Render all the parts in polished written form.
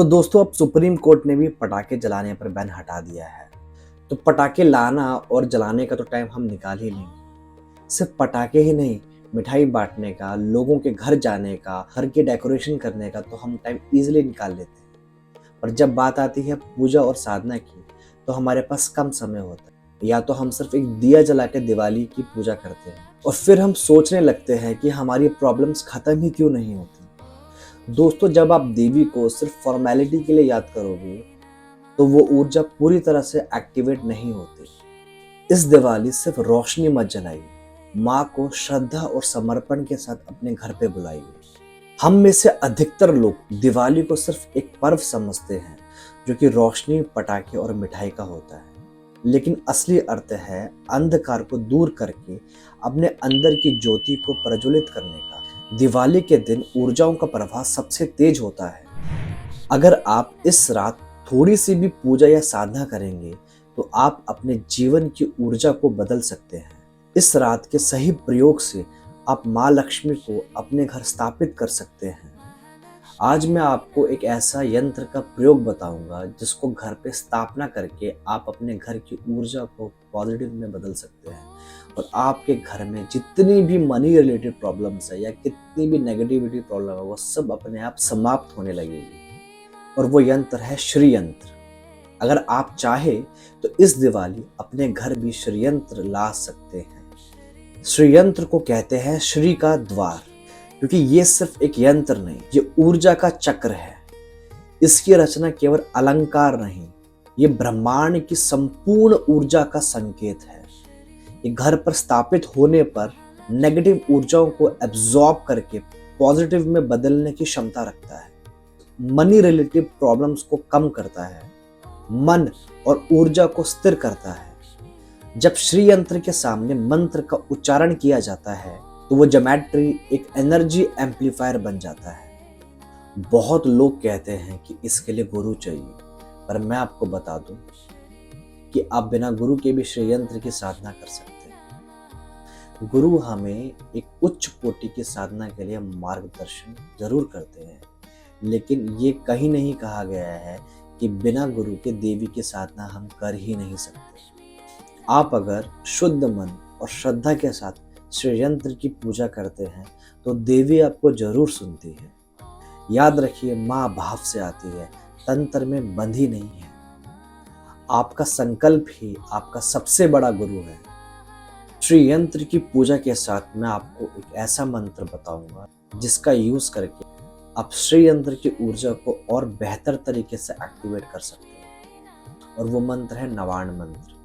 तो दोस्तों अब सुप्रीम कोर्ट ने भी पटाखे जलाने पर बैन हटा दिया है। तो पटाखे लाना और जलाने का तो टाइम हम निकाल ही लेंगे। सिर्फ पटाखे ही नहीं, मिठाई बांटने का, लोगों के घर जाने का, घर के डेकोरेशन करने का तो हम टाइम इजीली निकाल लेते हैं। पर जब बात आती है पूजा और साधना की, तो हमारे पास कम समय होता है। या तो हम सिर्फ एक दिया जला के दिवाली की पूजा करते हैं और फिर हम सोचने लगते हैं कि हमारी प्रॉब्लम्स खत्म ही क्यों नहीं होती। दोस्तों, जब आप देवी को सिर्फ फॉर्मेलिटी के लिए याद करोगे, तो वो ऊर्जा पूरी तरह से एक्टिवेट नहीं होती। इस दिवाली सिर्फ रोशनी मत जलाइए, माँ को श्रद्धा और समर्पण के साथ अपने घर पे बुलाइए। हम में से अधिकतर लोग दिवाली को सिर्फ एक पर्व समझते हैं, जो कि रोशनी, पटाखे और मिठाई का होता है। लेकिन असली अर्थ है अंधकार को दूर करके अपने अंदर की ज्योति को प्रज्वलित करने का। दिवाली के दिन ऊर्जाओं का प्रवाह सबसे तेज होता है। अगर आप इस रात थोड़ी सी भी पूजा या साधना करेंगे, तो आप अपने जीवन की ऊर्जा को बदल सकते हैं। इस रात के सही प्रयोग से आप माँ लक्ष्मी को अपने घर स्थापित कर सकते हैं। आज मैं आपको एक ऐसा यंत्र का प्रयोग बताऊंगा जिसको घर पे स्थापना करके आप अपने घर की ऊर्जा को पॉजिटिव में बदल सकते हैं और आपके घर में जितनी भी मनी रिलेटेड प्रॉब्लम्स है या कितनी भी नेगेटिविटी प्रॉब्लम है, वो सब अपने आप समाप्त होने लगेगी। और वो यंत्र है श्री यंत्र। अगर आप चाहे तो इस दिवाली अपने घर भी श्री यंत्र ला सकते हैं। श्री यंत्र को कहते हैं श्री का द्वार, क्योंकि ये सिर्फ एक यंत्र नहीं, ये ऊर्जा का चक्र है। इसकी रचना केवल अलंकार नहीं, ये ब्रह्मांड की संपूर्ण ऊर्जा का संकेत है। ये घर पर स्थापित होने पर नेगेटिव ऊर्जाओं को एब्जॉर्ब करके पॉजिटिव में बदलने की क्षमता रखता है। मनी रिलेटेड प्रॉब्लम्स को कम करता है, मन और ऊर्जा को स्थिर करता है। जब श्री यंत्र के सामने मंत्र का उच्चारण किया जाता है, तो वो ज्योमेट्री एक एनर्जी एम्पलीफायर बन जाता है। बहुत लोग कहते हैं कि इसके लिए गुरु चाहिए, पर मैं आपको बता दूं कि आप बिना गुरु के भी श्री यंत्र की साधना कर सकते हैं। गुरु हमें एक उच्च कोटि की साधना के लिए मार्गदर्शन जरूर करते हैं, लेकिन ये कहीं नहीं कहा गया है कि बिना गुरु के देवी की साधना हम कर ही नहीं सकते। आप अगर शुद्ध मन और श्रद्धा के साथ श्री यंत्र की पूजा करते हैं, तो देवी आपको जरूर सुनती है। याद रखिए, माँ भाव से आती है, तंत्र में बंधी नहीं है। आपका संकल्प ही आपका सबसे बड़ा गुरु है। श्री यंत्र की पूजा के साथ मैं आपको एक ऐसा मंत्र बताऊंगा जिसका यूज करके आप श्री यंत्र की ऊर्जा को और बेहतर तरीके से एक्टिवेट कर सकते हैं। और वो मंत्र है नवाण मंत्र।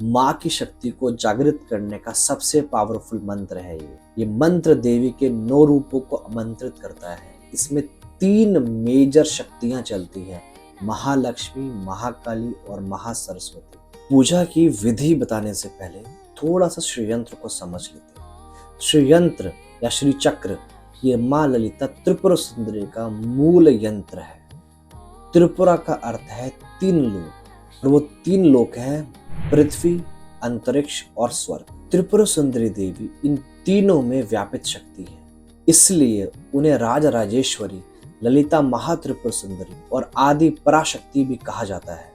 माँ की शक्ति को जागृत करने का सबसे पावरफुल मंत्र है ये मंत्र देवी के 9 रूपों को आमंत्रित करता है। इसमें 3 मेजर शक्तियां चलती है, महालक्ष्मी, महाकाली और महासरस्वती। पूजा की विधि बताने से पहले थोड़ा सा श्री यंत्र को समझ लेते हैं। श्री यंत्र या श्री चक्र ये माँ ललिता त्रिपुरा सुंदरी का मूल यंत्र है। त्रिपुरा का अर्थ है 3 लोक, और वो 3 लोक है पृथ्वी, अंतरिक्ष और स्वर्ग। त्रिपुरा सुंदरी देवी इन तीनों में व्यापित शक्ति है, इसलिए उन्हें राज राजेश्वरी, ललिता महात्रिपुरा सुंदरी और आदि पराशक्ति भी कहा जाता है।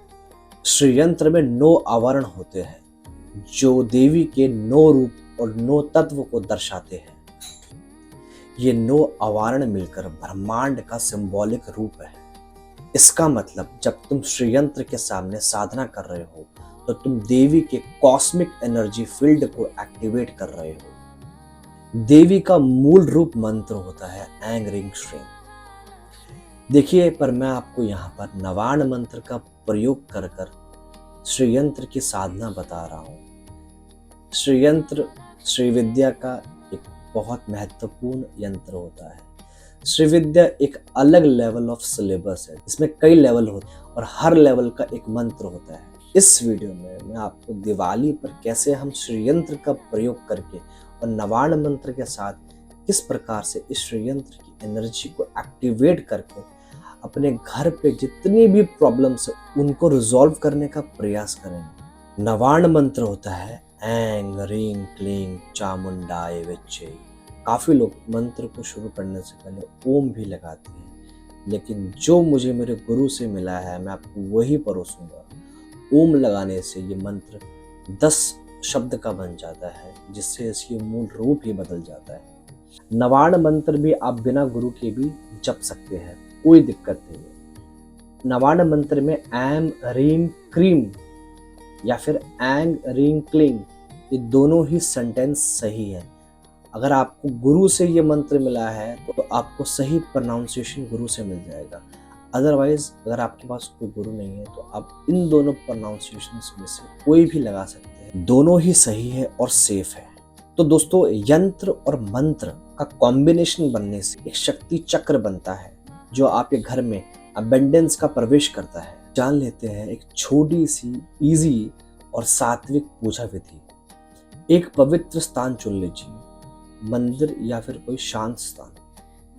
श्री यंत्र में 9 आवरण होते हैं, जो देवी के 9 रूप और 9 तत्व को दर्शाते हैं। ये 9 आवरण मिलकर ब्रह्मांड का सिंबॉलिक रूप है। इसका मतलब जब तुम श्री यंत्र के सामने साधना कर रहे हो, तो तुम देवी के कॉस्मिक एनर्जी फील्ड को एक्टिवेट कर रहे हो। देवी का मूल रूप मंत्र होता है ऐंग रिंग श्रीं। देखिए, पर मैं आपको यहाँ पर नवाण मंत्र का प्रयोग कर श्री यंत्र की साधना बता रहा हूँ। श्री यंत्र श्री विद्या का एक बहुत महत्वपूर्ण यंत्र होता है। श्री विद्या एक अलग लेवल ऑफ सिलेबस है, इसमें कई लेवल होते हैं और हर लेवल का एक मंत्र होता है। इस वीडियो में मैं आपको दिवाली पर कैसे हम श्री यंत्र का प्रयोग करके और नवाण मंत्र के साथ किस प्रकार से इस श्री यंत्र की एनर्जी को एक्टिवेट करके अपने घर पे जितनी भी प्रॉब्लम्स है उनको रिजॉल्व करने का प्रयास करेंगे। नवाण मंत्र होता है ऐंग रीं क्लीं चामुंडाय विच्चे। काफी लोग मंत्र को शुरू करने से पहले ओम भी लगाते हैं, लेकिन जो मुझे मेरे गुरु से मिला है मैं आपको वही परोसूंगा। ओम लगाने से ये मंत्र 10 शब्द का बन जाता है, जिससे इसकी मूल रूप ही बदल जाता है। नवाण मंत्र भी आप बिना गुरु के भी जप सकते हैं, कोई दिक्कत नहीं है। नवाण मंत्र में ऐम रीम क्रीम या फिर एंग रिंग क्लिंग, ये दोनों ही सेंटेंस सही है। अगर आपको गुरु से ये मंत्र मिला है तो आपको सही प्रोनाउंसिएशन गुरु से मिल जाएगा। अदरवाइज अगर आपके पास कोई गुरु नहीं है तो आप इन दोनों प्रोनाउंसिएशन में से कोई भी लगा सकते हैं, दोनों ही सही है और सेफ है। तो दोस्तों, यंत्र और मंत्र का कॉम्बिनेशन बनने से एक शक्ति चक्र बनता है जो आपके घर में अबेंडेंस का प्रवेश करता है। जान लेते हैं एक छोटी सी इजी और सात्विक पूजा विधि। एक पवित्र स्थान चुन लीजिए, मंदिर या फिर कोई शांत स्थान,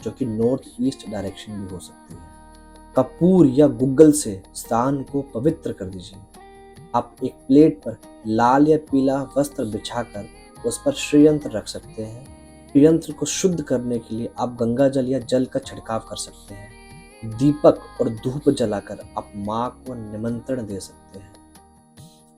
जो कि नॉर्थ ईस्ट डायरेक्शन भी हो सकती है। कपूर या गुग्गल से स्थान को पवित्र कर दीजिए। आप एक प्लेट पर लाल या पीला वस्त्र बिछाकर उस पर श्रीयंत्र रख सकते हैं। श्रीयंत्र को शुद्ध करने के लिए आप गंगा जल या जल का छिड़काव कर सकते हैं। दीपक और धूप जलाकर आप माँ को निमंत्रण दे सकते हैं।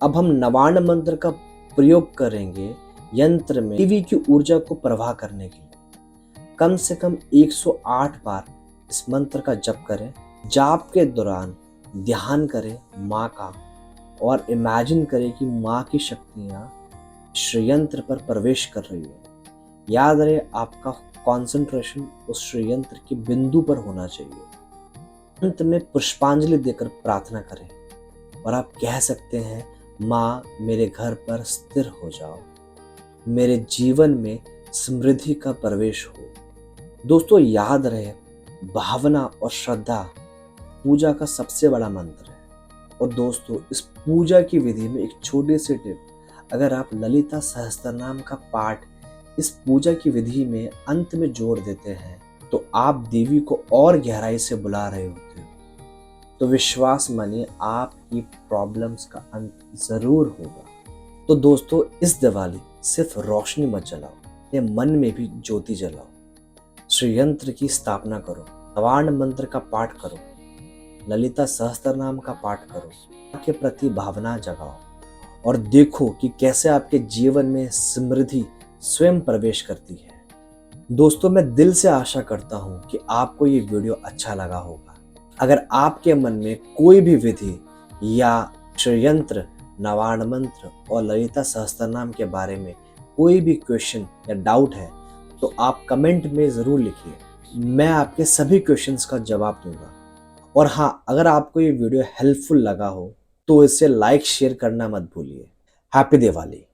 अब हम नवाण मंत्र का प्रयोग करेंगे यंत्र में देवी की ऊर्जा को प्रवाह करने के लिए। कम से कम 108 बार इस मंत्र का जप करें। जाप के दौरान ध्यान करें माँ का और इमेजिन करें कि माँ की शक्तियाँ श्रीयंत्र पर प्रवेश कर रही है। याद रहे, आपका कंसंट्रेशन उस श्रीयंत्र के बिंदु पर होना चाहिए। अंत में पुष्पांजलि देकर प्रार्थना करें और आप कह सकते हैं, माँ मेरे घर पर स्थिर हो जाओ, मेरे जीवन में समृद्धि का प्रवेश हो। दोस्तों, याद रहे, भावना और श्रद्धा पूजा का सबसे बड़ा मंत्र है। और दोस्तों, इस पूजा की विधि में एक छोटी सी टिप, अगर आप ललिता सहस्त्रनाम का पाठ इस पूजा की विधि में अंत में जोड़ देते हैं तो आप देवी को और गहराई से बुला रहे होते हो। तो विश्वास मानिए, आपकी प्रॉब्लम्स का अंत जरूर होगा। तो दोस्तों, इस दिवाली सिर्फ रोशनी मत जलाओ, ये मन में भी ज्योति जलाओ। श्रीयंत्र की स्थापना करो, नवाण मंत्र का पाठ करो, ललिता सहस्त्रनाम का पाठ करो, के प्रति भावना जगाओ और देखो कि कैसे आपके जीवन में समृद्धि स्वयं प्रवेश करती है। दोस्तों, मैं दिल से आशा करता हूँ कि आपको ये वीडियो अच्छा लगा होगा। अगर आपके मन में कोई भी विधि या श्रीयंत्र, नवाण मंत्र और ललिता सहस्त्रनाम के बारे में कोई भी क्वेश्चन या डाउट है तो आप कमेंट में ज़रूर लिखिए। मैं आपके सभी क्वेश्चंस का जवाब दूंगा। और हाँ, अगर आपको ये वीडियो हेल्पफुल लगा हो तो इसे लाइक शेयर करना मत भूलिए। हैप्पी दिवाली।